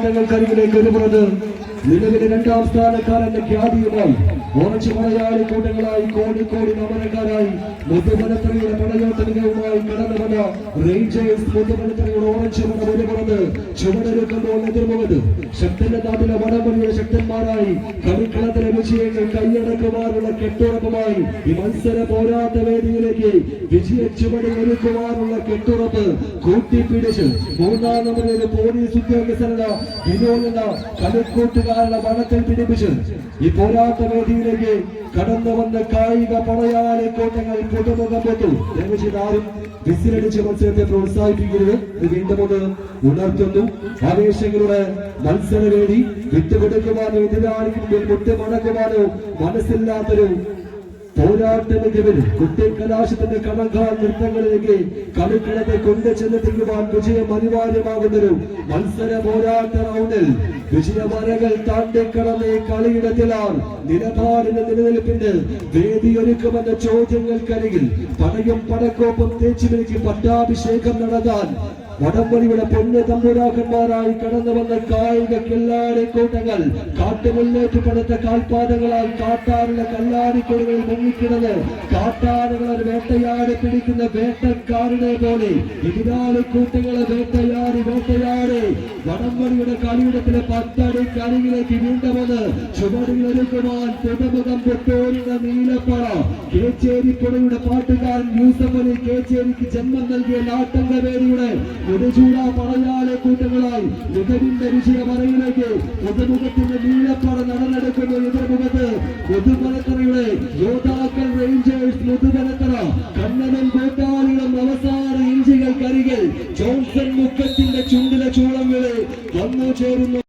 കോട്ടങ്ങൾക്കരികിലേക്ക് വരുന്നത് നിലവിലെ രണ്ടാം സ്ഥാനക്കാരന്റെ ഖ്യാതിയുമായി ഓറഞ്ച് മലയാളി കൂട്ടങ്ങളായി കോടിക്കോടി അമരക്കാരായി മുതുമലത്തറയുടെ പടയോട്ട മികവുമായി കടന്നു വന്ന റേഞ്ചേഴ്സ് മുതുമലത്തറയുടെ ഓറഞ്ച് മണ ഒരുപുറത്ത് ചുവടൊരുക്കുമ്പോൾ എതിർമുഖത്ത് ശക്തന്റെ നാട്ടിലെ വടംവലിയുടെ ശക്തന്മാരായി കളിക്കളത്തിലെ വിജയങ്ങൾ കൈയടക്കുവാനുള്ള കെട്ടുറപ്പുമായി ഈ മത്സര പോരാട്ട വേദിയിലേക്ക് വിജയ ചുവട് ഒരുക്കുവാനുള്ള കെട്ടുറപ്പ് കൂട്ടിപ്പിടിച്ച് മൂന്നാം നമ്പറിൽ പോലീസ് ഉദ്യോഗസ്ഥരുടെ വിനോദ കളിക്കൂട്ടുകാരുടെ വനത്തിൽ പിടിപ്പിച്ച് ഈ പോരാട്ട വേദിയിലേക്ക് കടന്നു വന്ന കായിക പടയാളി കോട്ടങ്ങൾ പുതുമുഖം പൊത്തു. ആരും വിസിലടിച്ച് മത്സരത്തെ പ്രോത്സാഹിപ്പിക്കരുത്. ഇത് വീണ്ടും ഒന്ന് ഉണർത്തുന്നു. ആവേശങ്ങളുടെ മത്സരവേദി വിട്ടുകൊടുക്കുവാനോ എതിരാളിക്ക് മുമ്പിൽ മുട്ടുമടക്കുവാനോ മനസ്സില്ലാത്തൊരു പോരാട്ട മികവിന് കുട്ടിക്കലാശത്തിന്റെ കണക്കാൽ നൃത്തങ്ങളിലേക്ക് കളിക്കളത്തെ കൊണ്ടു ചെന്നെത്തിക്കുവാൻ വിജയം അനിവാര്യമാകുന്നൊരു മത്സര പോരാട്ട റൗണ്ടിൽ വിജയമരകൾ താണ്ടിക്കടന്ന് കളിയിടത്തിലാണ് നിലപാടിന്റെ നിലനിൽപ്പിന് വേദിയൊരുക്കുമെന്ന ചോദ്യങ്ങൾക്കരികിൽ പടയും പടക്കോപ്പും തേച്ചുമിനിക്ക് പട്ടാഭിഷേകം നടത്താൻ വടംവലിയുടെ പൊന്ന് തമ്പുരാക്കന്മാരായി കടന്നു വന്ന കായിക കില്ലാടി കൂട്ടങ്ങൾ കാട്ടുമുല്ലേറ്റ് പടുത്ത കാൽപാദങ്ങളാൽ കാട്ടാറിലെ കല്ലാടിക്കൊടുകളിൽ മുങ്ങിക്കിടന്ന് കാട്ടാറുകളെ വേട്ടയാടി പിടിക്കുന്ന വേട്ടക്കാരനെ പോലെ എതിരാളി കൂട്ടങ്ങളെ വേട്ടയാടി വടംവലിയുടെ കളിയിടത്തിലെ 10 അടി കളിയിലേക്ക് വീണ്ടും വന്ന് ചുവടുകളൊരുക്കുവാൻ പുതുമുഖം പൊട്ടോരുന്ന നീലപ്പട കേച്ചേരിപ്പുഴയുടെ പാട്ടുകാരൻ യൂസഫ് അലി കേച്ചേരിക്ക് ജന്മം നൽകിയ നാട്ടങ്കവേദിയുടെ ചൂടാ പടയാളി കൂട്ടങ്ങളായി മികവിന്റെ വിജയമറയിലേക്ക് പുതുമുഖത്തിന്റെ നീലപ്പട നടന്നെടുക്കുന്ന എതിർമുഖത്ത് മുതുമലത്തറയുടെ യോദ്ധാക്കൾ റേഞ്ചേഴ്സ് മുതുമലത്തറ കണ്ണനും കൂട്ടാളികളും അവസാന ഇഞ്ചികൾക്കരികിൽ ജോൺസൺ മുക്കത്തിന്റെ ചുണ്ടിലെ ചൂളങ്ങളെ വന്നു ചേരുന്നു.